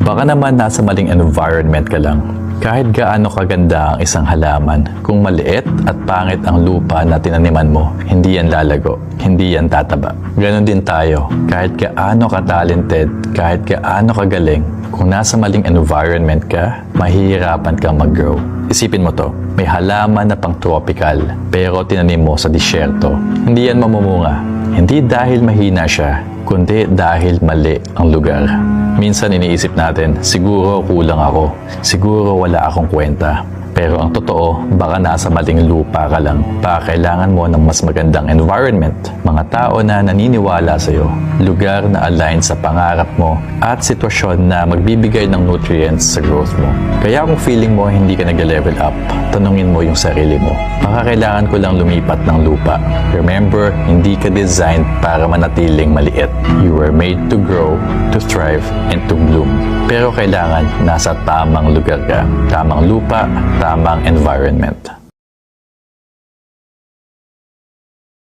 Baka naman nasa maling environment ka lang. Kahit gaano kaganda ang isang halaman, kung maliit at pangit ang lupa na tinaniman mo, hindi yan lalago, hindi yan tataba. Ganon din tayo, kahit gaano ka-talented, kahit gaano kagaling, kung nasa maling environment ka, mahihirapan kang mag-grow. Isipin mo to, may halaman na pang tropical, pero tinanim mo sa disyerto. Hindi yan mamumunga. Hindi dahil mahina siya, kundi dahil mali ang lugar. Minsan iniisip natin, siguro kulang ako, siguro wala akong kwenta. Pero ang totoo, baka nasa maling lupa ka lang. Baka kailangan mo ng mas magandang environment, mga tao na naniniwala sa'yo, lugar na align sa pangarap mo, at sitwasyon na magbibigay ng nutrients sa growth mo. Kaya kung feeling mo hindi ka nag-level up, tanungin mo yung sarili mo. Baka kailangan ko lang lumipat ng lupa. Remember, hindi ka designed para manatiling maliit. You were made to grow, to thrive, and to bloom. Pero kailangan nasa tamang lugar ka, tamang lupa, tamang environment.